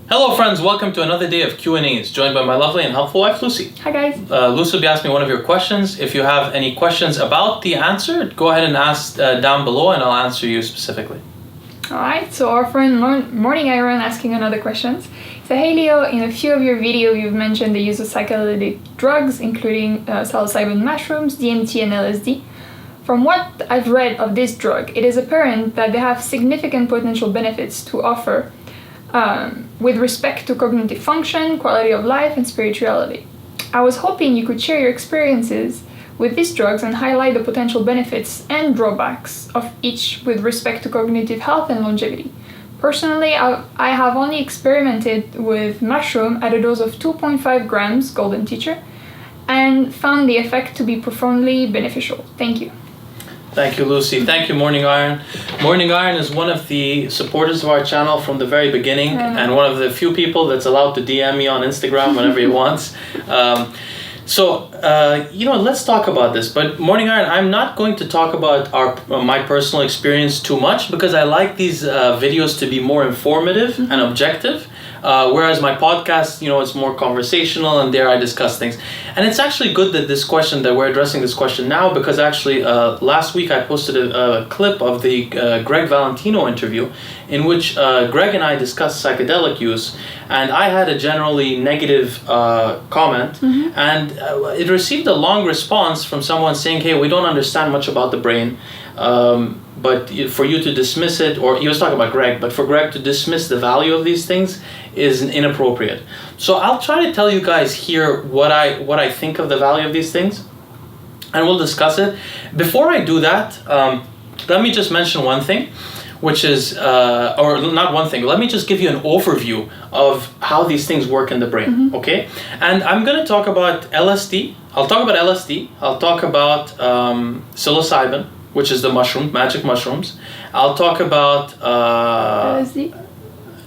Hello friends, welcome to another day of Q&As, joined by my lovely and helpful wife, Lucie. Hi guys. Lucie will be asking me one of your questions. If you have any questions about the answer, go ahead and ask down below and I'll answer you specifically. Alright, so our friend Morning Iron asking another question. So hey Leo, in a few of your videos you've mentioned the use of psychedelic drugs, including psilocybin mushrooms, DMT and LSD. From what I've read of this drug, it is apparent that they have significant potential benefits to offer with respect to cognitive function, quality of life, and spirituality. I was hoping you could share your experiences with these drugs and highlight the potential benefits and drawbacks of each with respect to cognitive health and longevity. Personally, I have only experimented with mushroom at a dose of 2.5 grams, Golden Teacher, and found the effect to be profoundly beneficial. Thank you. Thank you, Lucie. Thank you, Morning Iron. Morning Iron is one of the supporters of our channel from the very beginning and one of the few people that's allowed to DM me on Instagram whenever he wants. Let's talk about this. But Morning Iron, I'm not going to talk about my personal experience too much because I like these videos to be more informative and objective. Whereas my podcast, it's more conversational and there I discuss things. And it's actually good that we're addressing this question now because actually last week I posted a clip of the Greg Valentino interview in which Greg and I discussed psychedelic use, and I had a generally negative comment and it received a long response from someone saying, hey, we don't understand much about the brain. But for you to dismiss it, or he was talking about Greg, but for Greg to dismiss the value of these things is inappropriate. So I'll try to tell you guys here what I think of the value of these things, and we'll discuss it. Before I do that, let me just mention one thing, which is, or not one thing, let me just give you an overview of how these things work in the brain, okay? And I'm going to talk about LSD. I'll talk about LSD. I'll talk about psilocybin, which is the magic mushrooms. I'll talk about... LSD?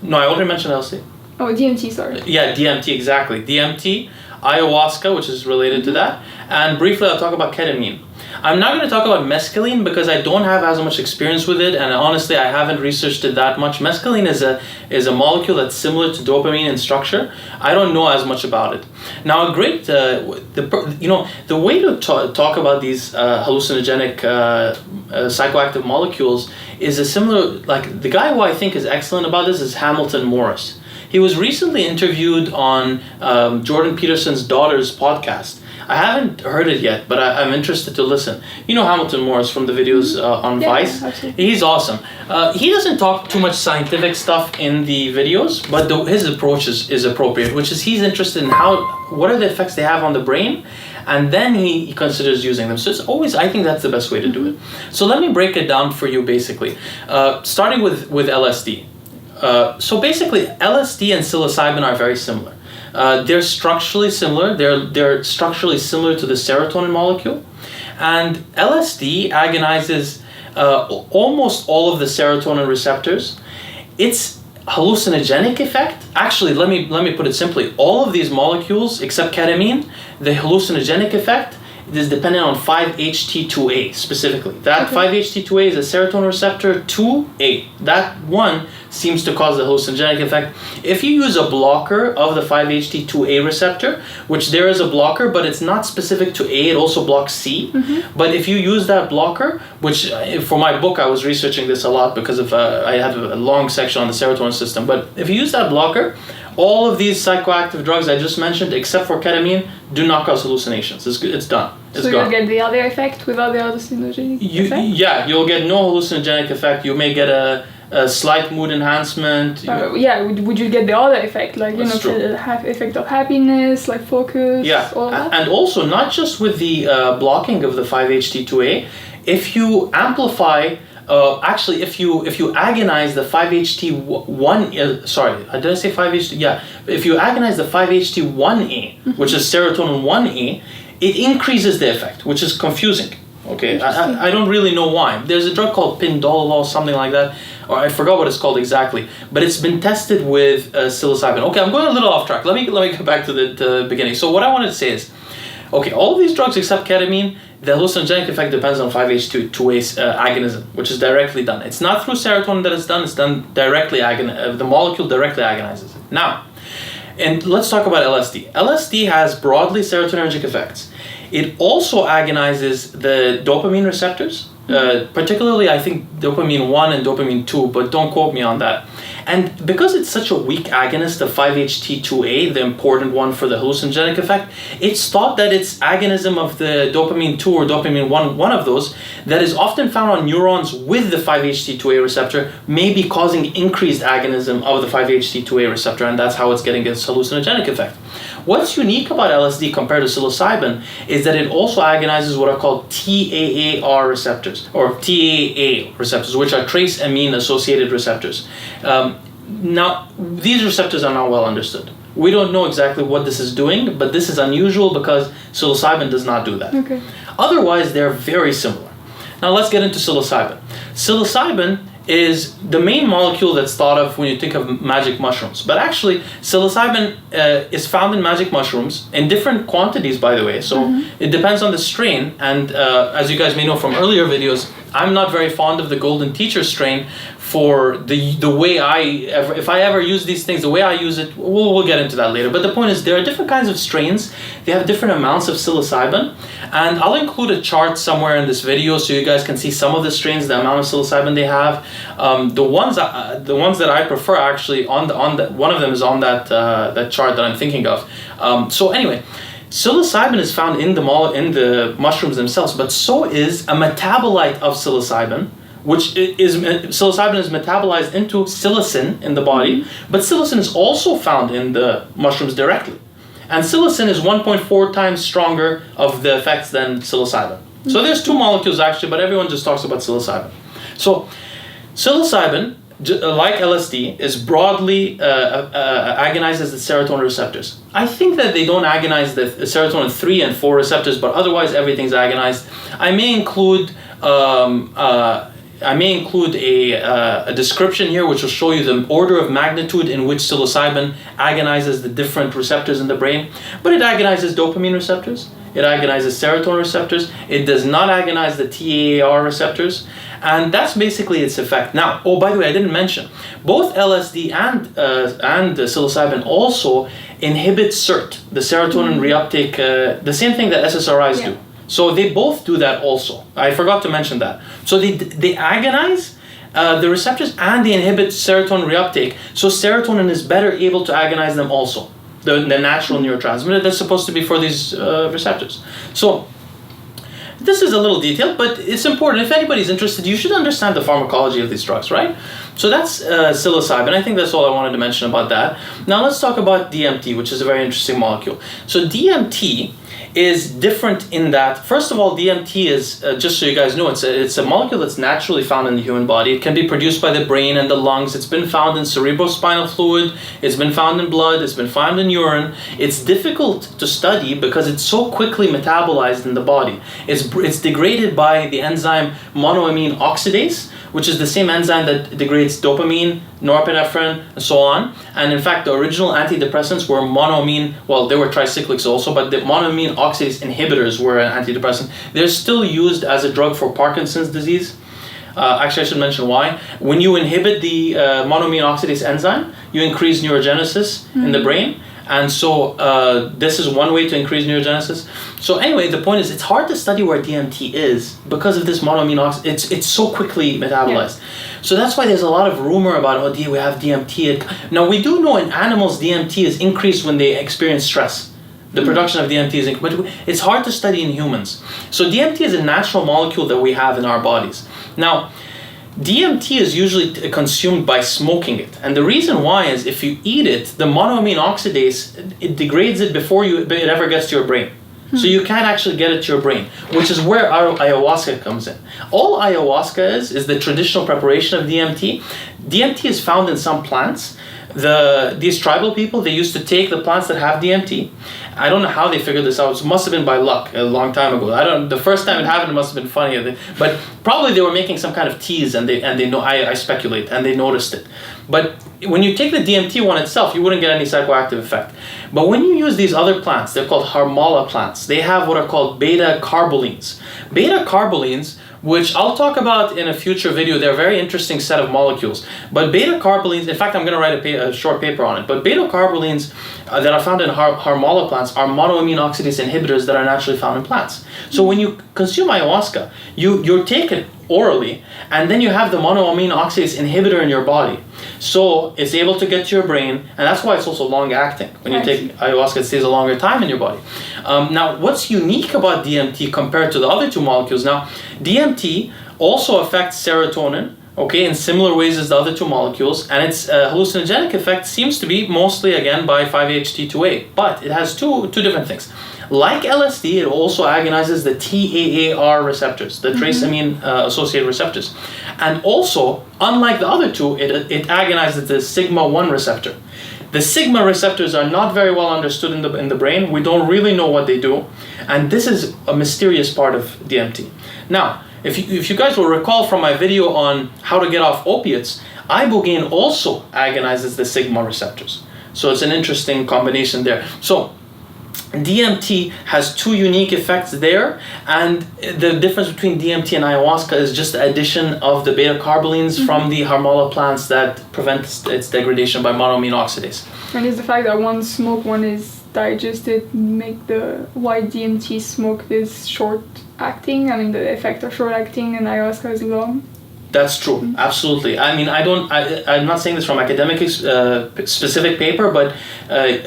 No, I already mentioned LSD. Oh, DMT, sorry. Yeah, DMT, exactly. DMT, ayahuasca, which is related to that. And briefly, I'll talk about ketamine. I'm not going to talk about mescaline because I don't have as much experience with it, and honestly, I haven't researched it that much. Mescaline is a molecule that's similar to dopamine in structure. I don't know as much about it. Now, a great the way to talk about these hallucinogenic psychoactive molecules is a similar, like the guy who I think is excellent about this is Hamilton Morris. He was recently interviewed on Jordan Peterson's daughter's podcast. I haven't heard it yet, but I'm interested to listen. You know Hamilton Morris from the videos on Vice? Absolutely. He's awesome. He doesn't talk too much scientific stuff in the videos, but his approach is appropriate, which is he's interested in what are the effects they have on the brain, and then he considers using them. So it's always, I think that's the best way to do it. So let me break it down for you basically, starting with LSD. So basically, LSD and psilocybin are very similar. They're structurally similar. They're structurally similar to the serotonin molecule, and LSD agonizes almost all of the serotonin receptors. Its hallucinogenic effect, actually, let me put it simply. All of these molecules, except ketamine, the hallucinogenic effect is dependent on 5-HT2A specifically. That 5-HT2A is a serotonin receptor 2A. That one seems to cause the hallucinogenic effect. If you use a blocker of the 5-HT2A receptor, which there is a blocker, but it's not specific to A, it also blocks C. But if you use that blocker, which for my book I was researching this a lot because of I have a long section on the serotonin system, but if you use that blocker, all of these psychoactive drugs I just mentioned, except for ketamine, do not cause hallucinations. It's done. It's gone. You'll get the other effect without the hallucinogenic effect? Yeah, you'll get no hallucinogenic effect. You may get a slight mood enhancement. Would you get the other effect, like the effect of happiness, like focus? Yeah, all that? And also not just with the blocking of the 5-HT2A. If you amplify, if you agonize the 5-HT1, sorry, did I say 5-HT? Yeah, if you agonize the 5-HT1A, which is serotonin 1A, it increases the effect, which is confusing. Okay, I don't really know why. There's a drug called pindolol, something like that, or I forgot what it's called exactly, but it's been tested with psilocybin. Okay, I'm going a little off track. Let me go back to the beginning. So what I wanted to say is, okay, all of these drugs except ketamine, the hallucinogenic effect depends on 5-HT2A agonism, which is directly done. It's not through serotonin that it's done directly, the molecule directly agonizes it. Now, and let's talk about LSD. LSD has broadly serotonergic effects. It also agonizes the dopamine receptors, particularly I think dopamine 1 and dopamine 2, but don't quote me on that. And because it's such a weak agonist of 5-HT2A, the important one for the hallucinogenic effect, it's thought that it's agonism of the dopamine 2 or dopamine 1, one of those, that is often found on neurons with the 5-HT2A receptor, may be causing increased agonism of the 5-HT2A receptor, and that's how it's getting its hallucinogenic effect. What's unique about LSD compared to psilocybin is that it also agonizes what are called TAAR receptors, or TAA receptors, which are trace amine associated receptors. Now, these receptors are not well understood. We don't know exactly what this is doing, but this is unusual because psilocybin does not do that. Okay. Otherwise, they're very similar. Now, let's get into psilocybin. Psilocybin is the main molecule that's thought of when you think of magic mushrooms. But actually, psilocybin is found in magic mushrooms in different quantities, by the way. So it depends on the strain. And as you guys may know from earlier videos, I'm not very fond of the Golden Teacher strain for the way if I ever use these things, the way I use it, we'll get into that later. But the point is, there are different kinds of strains. They have different amounts of psilocybin. And I'll include a chart somewhere in this video so you guys can see some of the strains, the amount of psilocybin they have. The ones that I prefer actually one of them is on that chart that I'm thinking of. So anyway, psilocybin is found in the mushrooms themselves, but so is a metabolite of psilocybin, which is psilocybin is metabolized into psilocin in the body, but psilocin is also found in the mushrooms directly. And psilocin is 1.4 times stronger of the effects than psilocybin. So there's two molecules actually, but everyone just talks about psilocybin. So psilocybin, like LSD, is broadly agonizes the serotonin receptors. I think that they don't agonize the serotonin 3 and 4 receptors, but otherwise everything's agonized. I may include a description here which will show you the order of magnitude in which psilocybin agonizes the different receptors in the brain. But it agonizes dopamine receptors, it agonizes serotonin receptors, it does not agonize the TAAR receptors, and that's basically its effect. Now, oh, by the way, I didn't mention, both LSD and psilocybin also inhibit SERT, the serotonin reuptake, the same thing that SSRIs do. So they both do that also. I forgot to mention that. So they agonize the receptors and they inhibit serotonin reuptake. So serotonin is better able to agonize them also, the natural neurotransmitter that's supposed to be for these receptors. So this is a little detailed, but it's important. If anybody's interested, you should understand the pharmacology of these drugs, right? So that's psilocybin. I think that's all I wanted to mention about that. Now let's talk about DMT, which is a very interesting molecule. So DMT is different in that, first of all, DMT is, just so you guys know, it's a molecule that's naturally found in the human body. It can be produced by the brain and the lungs. It's been found in cerebrospinal fluid. It's been found in blood. It's been found in urine. It's difficult to study because it's so quickly metabolized in the body. It's degraded by the enzyme monoamine oxidase, which is the same enzyme that degrades dopamine, norepinephrine, and so on. And in fact, the original antidepressants were monoamine, well, they were tricyclics also, but the monoamine oxidase inhibitors were an antidepressant. They're still used as a drug for Parkinson's disease. Actually, I should mention why. When you inhibit the monoamine oxidase enzyme, you increase neurogenesis in the brain. And so this is one way to increase neurogenesis. So anyway, the point is it's hard to study where DMT is because of this monoamine oxidase. It's so quickly metabolized. Yeah. So that's why there's a lot of rumor about, we have DMT. Now we do know in animals DMT is increased when they experience stress. The production of DMT is increased, but it's hard to study in humans. So DMT is a natural molecule that we have in our bodies. Now, DMT is usually consumed by smoking it. And the reason why is if you eat it, the monoamine oxidase, it degrades it before it ever gets to your brain. So you can't actually get it to your brain, which is where our ayahuasca comes in. All ayahuasca is the traditional preparation of DMT. DMT is found in some plants. These tribal people, they used to take the plants that have DMT. I don't know how they figured this out. It must have been by luck a long time ago. The first time it happened, it must have been funny. But probably they were making some kind of teas, and they know. I speculate, and they noticed it. But when you take the DMT one itself, you wouldn't get any psychoactive effect. But when you use these other plants, they're called harmala plants. They have what are called beta carbolines. Beta carbolines, which I'll talk about in a future video, they're a very interesting set of molecules. But beta carbolines, in fact, I'm going to write a short paper on it. But beta carbolines that are found in harmala plants are monoamine oxidase inhibitors that are naturally found in plants. So when you consume ayahuasca, you're taken orally, and then you have the monoamine oxidase inhibitor in your body. So it's able to get to your brain, and that's why it's also long acting. When you take ayahuasca, it stays a longer time in your body. Now, what's unique about DMT compared to the other two molecules? Now, DMT also affects serotonin, okay, in similar ways as the other two molecules, and its hallucinogenic effect seems to be mostly, again, by 5-HT2A, but it has two different things. Like LSD, it also agonizes the TAAR receptors, the trace amine associated receptors. And also, unlike the other two, it agonizes the sigma-1 receptor. The sigma receptors are not very well understood in the brain. We don't really know what they do. And this is a mysterious part of DMT. Now, if you guys will recall from my video on how to get off opiates, ibogaine also agonizes the sigma receptors. So it's an interesting combination there. So DMT has two unique effects there, and the difference between DMT and ayahuasca is just the addition of the beta carbolines from the harmala plants that prevents its degradation by monoamine oxidase. And is the fact that one smoke, one is digested, make the white DMT smoke is short acting? I mean, the effect of short acting and ayahuasca is long? That's true, absolutely. I mean, I'm not saying this from academic specific paper, but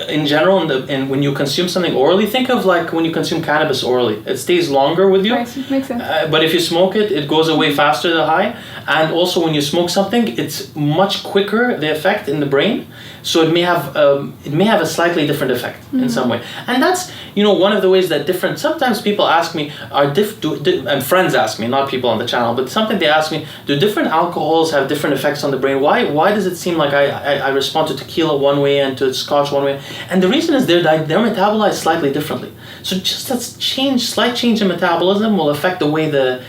in general, when you consume something orally, think of like when you consume cannabis orally. It stays longer with you. Right, makes sense. But if you smoke it, it goes away faster, the high. And also when you smoke something, it's much quicker, the effect in the brain. So it may have a slightly different effect in some way. And that's, one of the ways that sometimes people ask me, and friends ask me, not people on the channel, but sometimes they ask me, do different alcohols have different effects on the brain? Why does it seem like I respond to tequila one way and to scotch one way? And the reason is they're metabolized slightly differently. So just that slight change in metabolism will affect the way the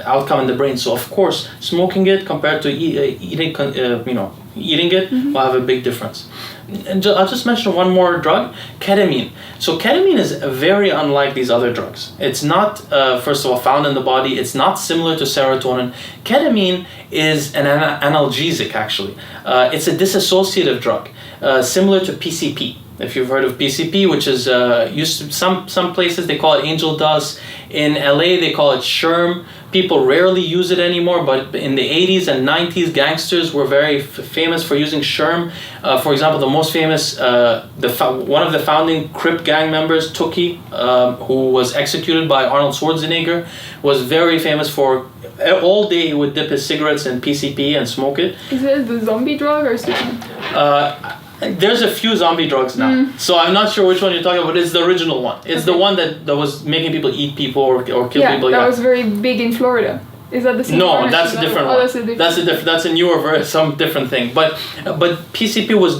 outcome in the brain. So of course, smoking it compared to eating it will have a big difference. And I'll just mention one more drug, ketamine. So ketamine is very unlike these other drugs. It's not, first of all, found in the body. It's not similar to serotonin. Ketamine is an analgesic, actually. It's a dissociative drug, similar to PCP. If you've heard of PCP, which is used to some places they call it angel dust. In LA they call it Sherm. People rarely use it anymore, but in the 80s and 90s, gangsters were very famous for using Sherm. For example, the most famous, one of the founding Crip gang members, Tookie, who was executed by Arnold Schwarzenegger, was very famous for all day he would dip his cigarettes in PCP and smoke it. Is it the zombie drug or something? There's a few zombie drugs now, so I'm not sure which one you're talking about, but it's the original one. It's the one that was making people eat people or kill people. That was very big in Florida. Is that the same one? No, that's a different one. That's a newer version, some different thing. But PCP was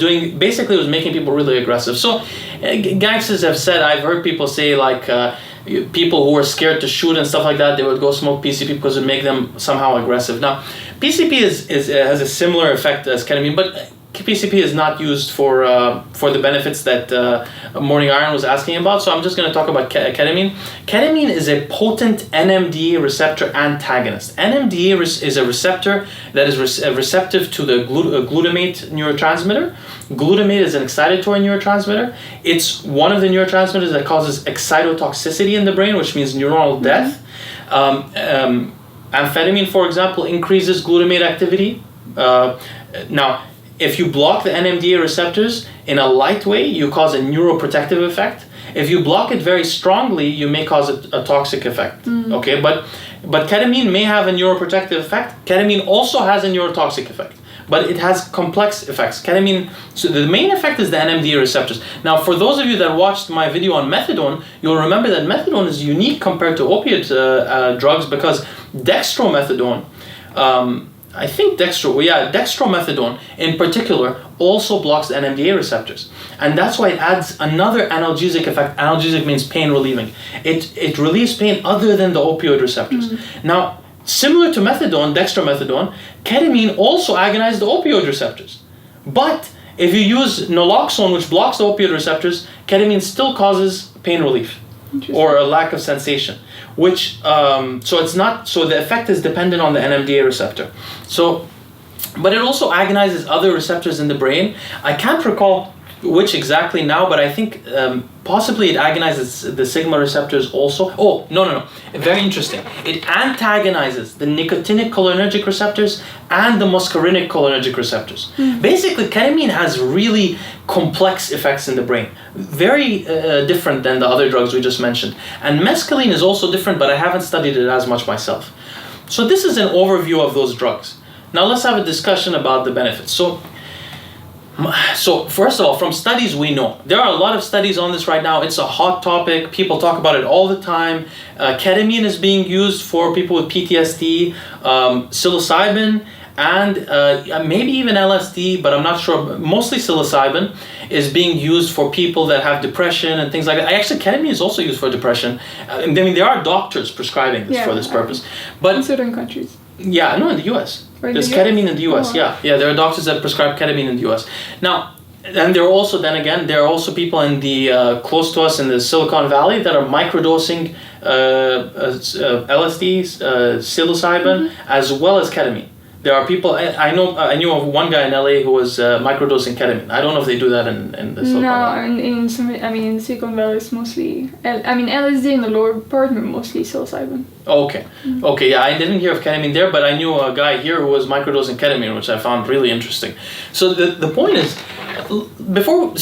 making people really aggressive. So gangsters have said, I've heard people say like people who were scared to shoot and stuff like that, they would go smoke PCP because it would make them somehow aggressive. Now, PCP has a similar effect as ketamine, but PCP is not used for the benefits that Morning Iron was asking about, so I'm just going to talk about ketamine. Ketamine is a potent NMDA receptor antagonist. NMDA is a receptor that is receptive to the glutamate neurotransmitter. Glutamate is an excitatory neurotransmitter. It's one of the neurotransmitters that causes excitotoxicity in the brain, which means neuronal death. Amphetamine, for example, increases glutamate activity. Now, if you block the NMDA receptors in a light way, you cause a neuroprotective effect. If you block it very strongly, you may cause a toxic effect. Okay, but ketamine may have a neuroprotective effect. Ketamine also has a neurotoxic effect, but it has complex effects. Ketamine, so the main effect is the NMDA receptors. Now, for those of you that watched my video on methadone, you'll remember that methadone is unique compared to opiate drugs because dextromethadone, dextromethadone in particular also blocks the NMDA receptors. And that's why it adds another analgesic effect. Analgesic means pain relieving. It relieves pain other than the opioid receptors. Now, similar to methadone, dextromethadone, ketamine also agonizes the opioid receptors. But if you use naloxone, which blocks the opioid receptors, ketamine still causes pain relief or a lack of sensation, which so the effect is dependent on the NMDA receptor. So, but it also agonizes other receptors in the brain. I can't recall which exactly now, but I think possibly it agonizes the sigma receptors also. Oh, no. Very interesting. It antagonizes the nicotinic cholinergic receptors and the muscarinic cholinergic receptors. Basically, ketamine has really complex effects in the brain. Very different than the other drugs we just mentioned. And mescaline is also different, but I haven't studied it as much myself. So this is an overview of those drugs. Now let's have a discussion about the benefits. So first of all, from studies we know, there are a lot of studies on this right now. It's a hot topic. People talk about it all the time. Ketamine is being used for people with PTSD, psilocybin, and maybe even LSD, but I'm not sure. Mostly psilocybin is being used for people that have depression and things like that. Actually, ketamine is also used for depression. I mean, there are doctors prescribing this for this purpose. But in certain countries. Yeah, no, in the US. There's ketamine in the US, yeah. There are doctors that prescribe ketamine in the US. Now, and there are also people in the, close to us in the Silicon Valley that are microdosing LSD, psilocybin, as well as ketamine. There are people, I knew of one guy in LA who was microdosing ketamine. I don't know if they do that in the Silicon Valley. In Silicon Valley it's mostly, LSD in the lower part, but mostly psilocybin. Okay, yeah, I didn't hear of ketamine there, but I knew a guy here who was microdosing ketamine, which I found really interesting. So the point is,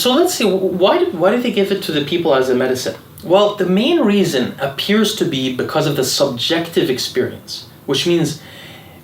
let's see, why did they give it to the people as a medicine? Well, the main reason appears to be because of the subjective experience, which means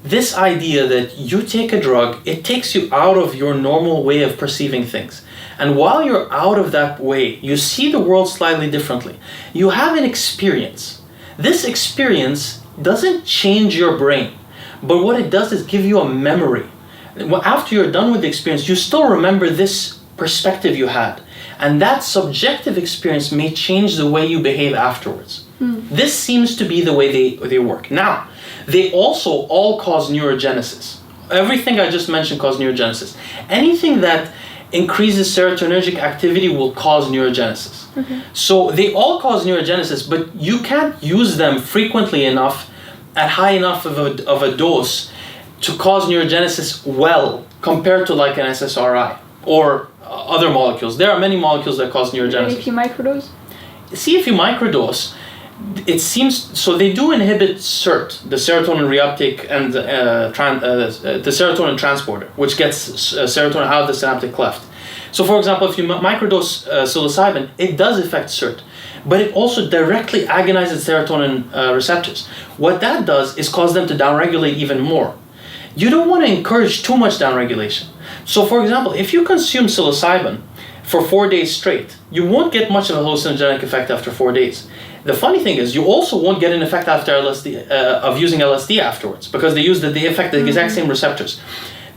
this idea that you take a drug, it takes you out of your normal way of perceiving things. And while you're out of that way, you see the world slightly differently. You have an experience. This experience doesn't change your brain, but what it does is give you a memory. After you're done with the experience, you still remember this perspective you had. And that subjective experience may change the way you behave afterwards. This seems to be the way they work. Now, they also all cause neurogenesis. Everything I just mentioned causes neurogenesis. Anything that increases serotonergic activity will cause neurogenesis. Okay. So they all cause neurogenesis, but you can't use them frequently enough at high enough of a dose to cause neurogenesis well compared to like an SSRI or other molecules. There are many molecules that cause neurogenesis. And if you microdose? See, if you microdose, it seems, so they do inhibit SERT, the serotonin reuptake, and the serotonin transporter, which gets serotonin out of the synaptic cleft. So for example, if you microdose psilocybin, it does affect SERT, but it also directly agonizes serotonin receptors. What that does is cause them to downregulate even more. You don't want to encourage too much downregulation. So for example, if you consume psilocybin for 4 days straight, you won't get much of a hallucinogenic effect after 4 days. The funny thing is, you also won't get an effect after LSD, of using LSD afterwards, because they use the effect the exact same receptors.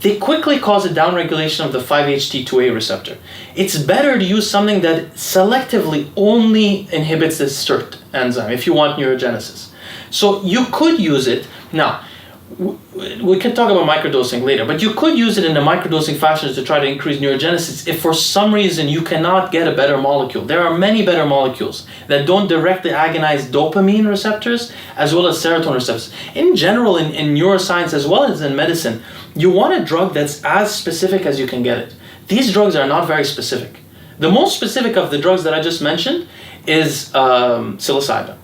They quickly cause a downregulation of the 5-HT2A receptor. It's better to use something that selectively only inhibits the SERT enzyme if you want neurogenesis. So you could use it. Now, we can talk about microdosing later, but you could use it in a microdosing fashion to try to increase neurogenesis if for some reason you cannot get a better molecule. There are many better molecules that don't directly agonize dopamine receptors as well as serotonin receptors. In general, in neuroscience as well as in medicine, you want a drug that's as specific as you can get it. These drugs are not very specific. The most specific of the drugs that I just mentioned is psilocybin.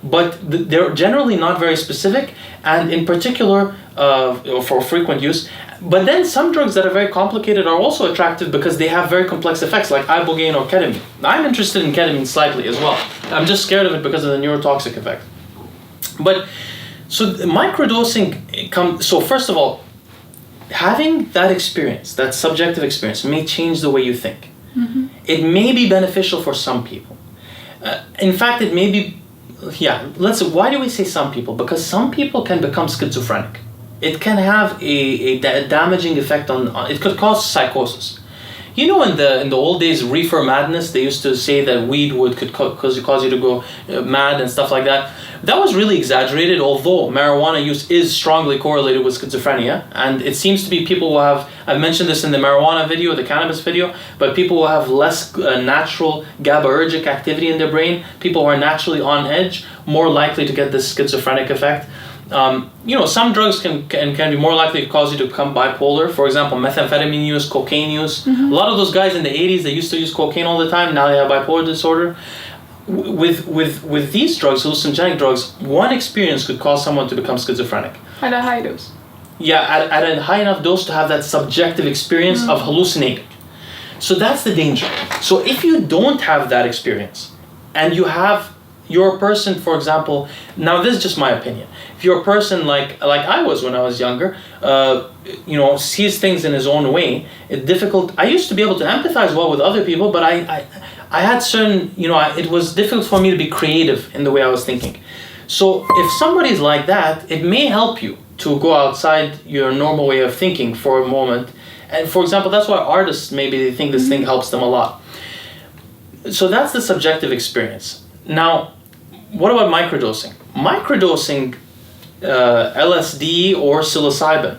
But they're generally not very specific, and in particular for frequent use. But then some drugs that are very complicated are also attractive because they have very complex effects, like ibogaine or ketamine. I'm interested in ketamine slightly as well. I'm just scared of it because of the neurotoxic effect. But so microdosing so first of all, having that experience, that subjective experience, may change the way you think. Mm-hmm. It may be beneficial for some people. In fact, it may be. Why do we say some people? Because some people can become schizophrenic. It can have a damaging effect on it could cause psychosis. You know, in the old days, reefer madness, they used to say that weed could cause you to go mad and stuff like that. that was really exaggerated, although marijuana use is strongly correlated with schizophrenia. And it seems to be people who have, I've mentioned this in the marijuana video, the cannabis video, but people who have less natural GABAergic activity in their brain, people who are naturally on edge, more likely to get this schizophrenic effect. Some drugs can be more likely to cause you to become bipolar. For example, methamphetamine use, cocaine use. A lot of those guys in the 80s, they used to use cocaine all the time. Now they have bipolar disorder. With these drugs, hallucinogenic drugs, one experience could cause someone to become schizophrenic. At a high dose. Yeah, at a high enough dose to have that subjective experience of hallucinating. So that's the danger. So if you don't have that experience, and you're a person, for example, now this is just my opinion. If you're a person like I was when I was younger, sees things in his own way, it's difficult. I used to be able to empathize well with other people, but I had certain, it was difficult for me to be creative in the way I was thinking. So if somebody's like that, it may help you to go outside your normal way of thinking for a moment. And for example, that's why artists, maybe they think this thing helps them a lot. So that's the subjective experience. Now, what about microdosing? Microdosing LSD or psilocybin.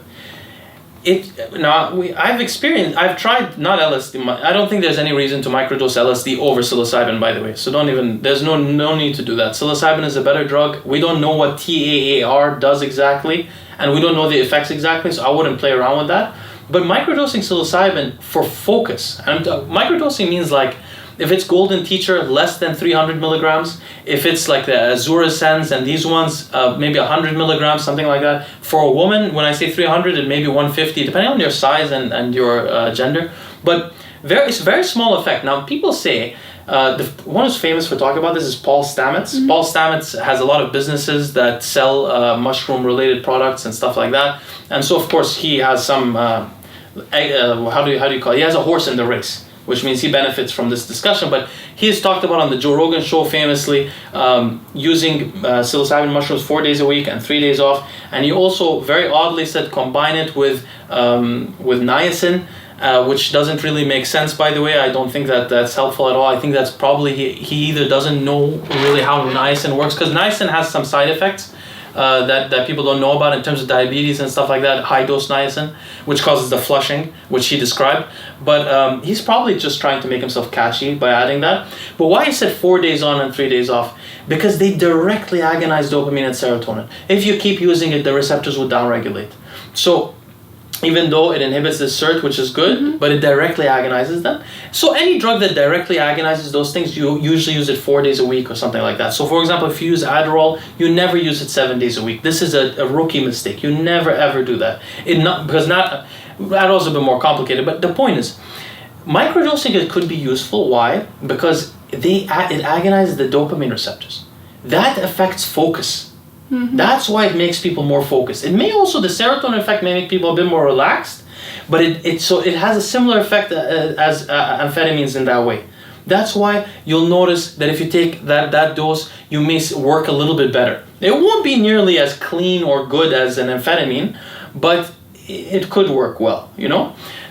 I've tried not LSD. I don't think there's any reason to microdose LSD over psilocybin, by the way. So there's no need to do that. Psilocybin is a better drug. We don't know what TAAR does exactly, and we don't know the effects exactly, so I wouldn't play around with that. But microdosing psilocybin for focus, and microdosing means like, if it's Golden Teacher, less than 300 milligrams. If it's like the Azura Sense and these ones, maybe 100 milligrams, something like that. For a woman, when I say 300, it may be 150, depending on your size and your gender. But it's a very small effect. Now, people say, the one who's famous for talking about this is Paul Stamets. Mm-hmm. Paul Stamets has a lot of businesses that sell mushroom-related products and stuff like that. And so, of course, he has some, how do you call it? He has a horse in the race, which means he benefits from this discussion. But he has talked about on the Joe Rogan show famously using psilocybin mushrooms 4 days a week and 3 days off. And he also very oddly said combine it with niacin, which doesn't really make sense, by the way. I don't think that's helpful at all. I think that's probably he either doesn't know really how niacin works, because niacin has some side effects that people don't know about in terms of diabetes and stuff like that, high dose niacin, which causes the flushing, which he described. But he's probably just trying to make himself catchy by adding that. But why he said 4 days on and 3 days off? Because they directly agonize dopamine and serotonin. If you keep using it, the receptors will downregulate. So even though it inhibits the SERT, which is good, mm-hmm. but it directly agonizes them. So any drug that directly agonizes those things, you usually use it 4 days a week or something like that. So for example, if you use Adderall, you never use it 7 days a week. This is a rookie mistake. You never ever do that. Adderall's a bit more complicated, but the point is, microdosing it could be useful. Why? Because it agonizes the dopamine receptors. That affects focus. Mm-hmm. That's why it makes people more focused. It may also, the serotonin effect may make people a bit more relaxed, but it has a similar effect as amphetamines in that way. That's why you'll notice that if you take that dose, you may work a little bit better. It won't be nearly as clean or good as an amphetamine, but it could work well,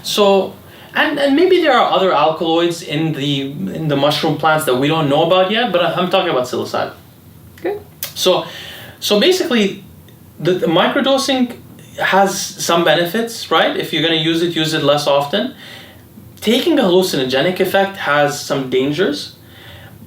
So, and maybe there are other alkaloids in the mushroom plants that we don't know about yet, but I'm talking about psilocybin. Good. So basically, the microdosing has some benefits, right? If you're going to use it less often. Taking a hallucinogenic effect has some dangers.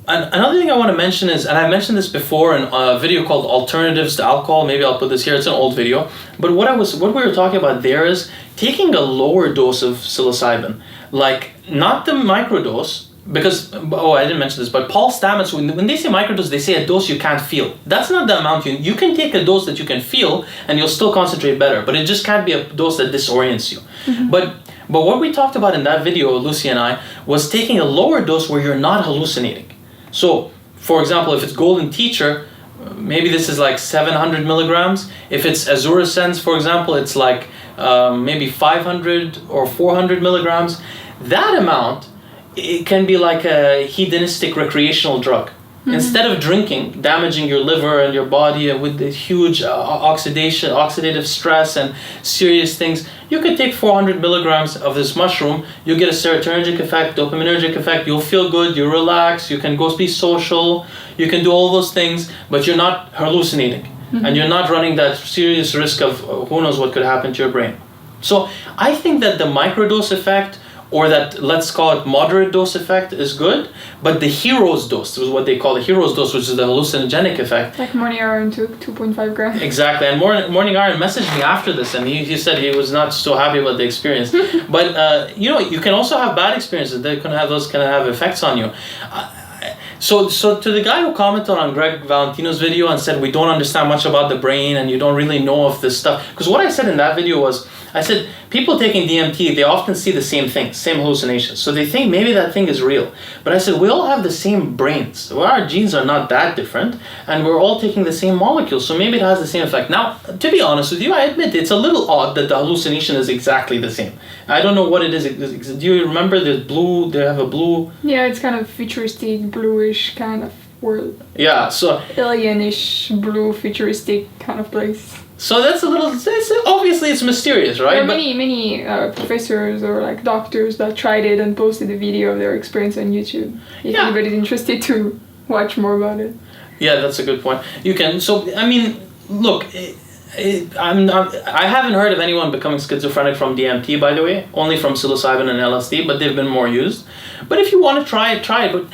And another thing I want to mention is, and I mentioned this before in a video called Alternatives to Alcohol. Maybe I'll put this here. It's an old video. But what we were talking about there is taking a lower dose of psilocybin, like not the microdose. Because, I didn't mention this, but Paul Stamets, when they say microdose, they say a dose you can't feel. That's not the amount you can take a dose that you can feel and you'll still concentrate better, but it just can't be a dose that disorients you. Mm-hmm. But what we talked about in that video, Lucie and I, was taking a lower dose where you're not hallucinating. So, for example, if it's Golden Teacher, maybe this is like 700 milligrams. If it's Azura Sense, for example, it's like maybe 500 or 400 milligrams. That amount, it can be like a hedonistic recreational drug. Instead of drinking, damaging your liver and your body with the huge oxidative stress and serious things, you could take 400 milligrams of this mushroom. You get a serotonergic effect, dopaminergic effect. You'll feel good. You relax. You can go be social. You can do all those things, but you're not hallucinating, and you're not running that serious risk of who knows what could happen to your brain. So I think that the microdose effect, or that, let's call it moderate dose effect, is good, but the hero's dose is what they call the hero's dose, which is the hallucinogenic effect. Like Morning Iron took 2.5 grams. Exactly, and Morning Iron messaged me after this, and he said he was not so happy about the experience. But you can also have bad experiences. They can have effects on you. So to the guy who commented on Greg Valentino's video and said we don't understand much about the brain and you don't really know of this stuff, because what I said in that video was, I said people taking DMT, they often see the same things, same hallucinations, so they think maybe that thing is real. But I said we all have the same brains. Well, our genes are not that different, and we're all taking the same molecules, so maybe it has the same effect. Now, to be honest with you, I admit it's a little odd that the hallucination is exactly the same. I don't know what it is. Do you remember the blue? They have a blue. Yeah, it's kind of futuristic, bluish kind of world. Yeah, so alienish, blue, futuristic kind of place. So that's a little. Obviously, it's mysterious, right? There are many professors or like doctors that tried it and posted a video of their experience on YouTube. If anybody's interested to watch more about it. Yeah, that's a good point. You can. So I mean, look. I haven't heard of anyone becoming schizophrenic from DMT, by the way. Only from psilocybin and LSD, but they've been more used. But if you want to try it, try it. But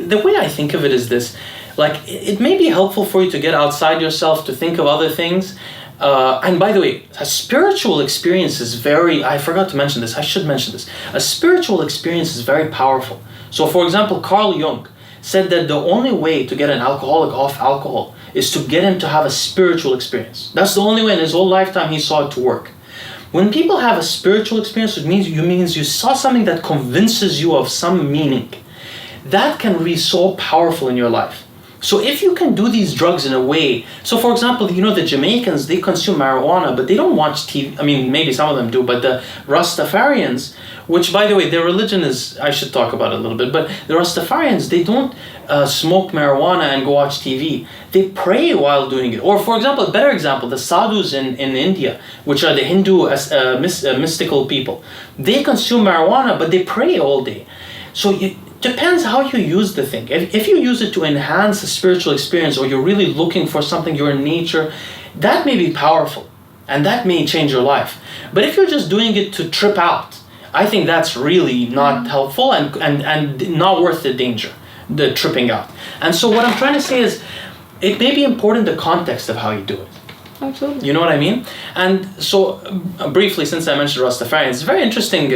the way I think of it is this. Like, it may be helpful for you to get outside yourself, to think of other things. And by the way, a spiritual experience is I forgot to mention this, I should mention this. A spiritual experience is very powerful. So for example, Carl Jung said that the only way to get an alcoholic off alcohol is to get him to have a spiritual experience. That's the only way in his whole lifetime he saw it to work. When people have a spiritual experience, it means you saw something that convinces you of some meaning. That can be so powerful in your life. So if you can do these drugs in a way, so for example, the Jamaicans, they consume marijuana, but they don't watch TV. I mean, maybe some of them do, but the Rastafarians, which by the way, their religion is, I should talk about it a little bit, but the Rastafarians, they don't smoke marijuana and go watch TV. They pray while doing it. Or for example, a better example, the sadhus in India, which are the Hindu mystical people, they consume marijuana, but they pray all day. So it depends how you use the thing. If you use it to enhance a spiritual experience, or you're really looking for something, you're in nature, that may be powerful, and that may change your life. But if you're just doing it to trip out, I think that's really not helpful and not worth the danger, the tripping out. And so what I'm trying to say is, it may be important the context of how you do it. Absolutely. You know what I mean? And so, briefly, since I mentioned Rastafarians, it's a very interesting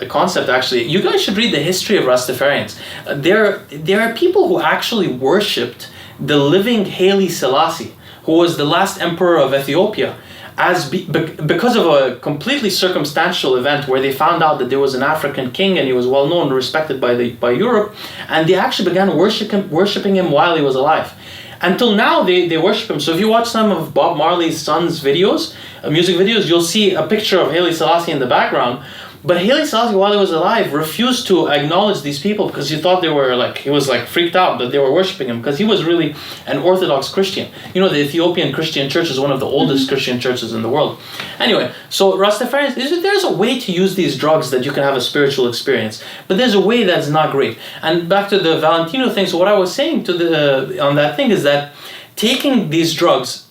concept, actually. You guys should read the history of Rastafarians. There are people who actually worshipped the living Haile Selassie, who was the last emperor of Ethiopia, because of a completely circumstantial event where they found out that there was an African king and he was well known and respected by Europe, and they actually began worshiping him while he was alive. Until now, they worship him. So if you watch some of Bob Marley's son's videos, music videos, you'll see a picture of Haile Selassie in the background. But Haile Selassie, while he was alive, refused to acknowledge these people because he thought he was freaked out that they were worshiping him, because he was really an Orthodox Christian. The Ethiopian Christian church is one of the oldest Christian churches in the world. Anyway, so Rastafarians, there's a way to use these drugs that you can have a spiritual experience, but there's a way that's not great. And back to the Valentino thing, so what I was saying on that thing is that taking these drugs,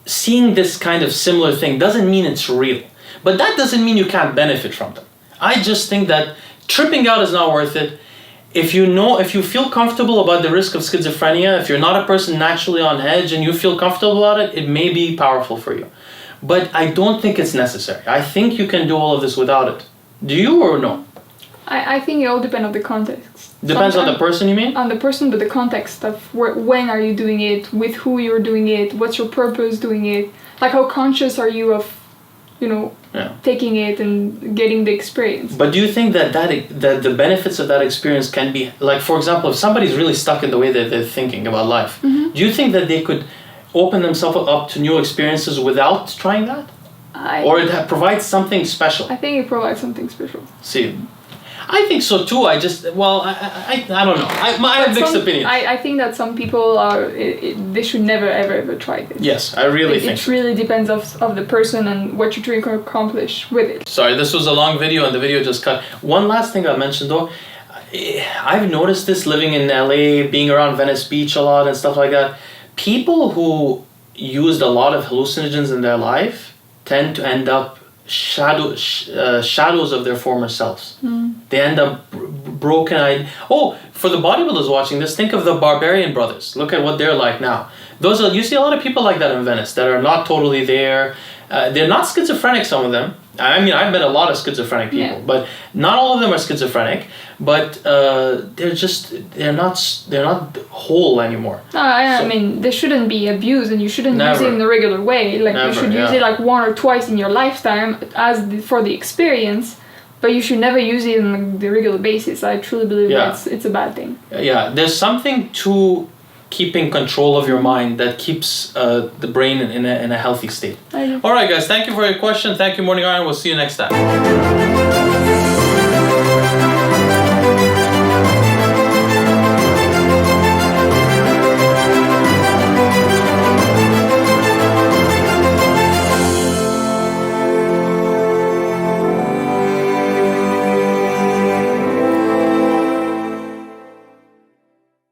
seeing this kind of similar thing, doesn't mean it's real. But that doesn't mean you can't benefit from them. I just think that tripping out is not worth it. If you feel comfortable about the risk of schizophrenia, if you're not a person naturally on edge and you feel comfortable about it, it may be powerful for you. But I don't think it's necessary. I think you can do all of this without it. Do you or no? I think it all depends on the context. Depends on the person, you mean? On the person, but the context of when are you doing it, with who you're doing it, what's your purpose doing it, like how conscious are you of taking it and getting the experience. But do you think that the benefits of that experience can be, like, for example, if somebody's really stuck in the way that they're thinking about life, do you think that they could open themselves up to new experiences without trying that? Or it provides something special? I think it provides something special. See, I think so too. I don't know. I have mixed opinions. I think that some people they should never ever try this. Yes, I really think it really depends of the person and what you're trying to accomplish with it. Sorry, this was a long video and the video just cut. One last thing I mentioned though, I've noticed this living in LA, being around Venice Beach a lot and stuff like that. People who used a lot of hallucinogens in their life tend to end up shadows of their former selves. They end up broken-eyed. Oh, for the bodybuilders watching this, think of the Barbarian brothers. Look at what they're like now. You see a lot of people like that in Venice that are not totally there. They're not schizophrenic, some of them. I mean, I've met a lot of schizophrenic people, but not all of them are schizophrenic. But they're not whole anymore. I mean, they shouldn't be abused, and you shouldn't use it in a regular way. Like you should use it like 1 or twice in your lifetime for the experience, but you should never use it on the regular basis. I truly believe it's a bad thing. Yeah, there's something to keeping control of your mind that keeps the brain in a healthy state. All right, guys, thank you for your question. Thank you, Morning Iron. We'll see you next time.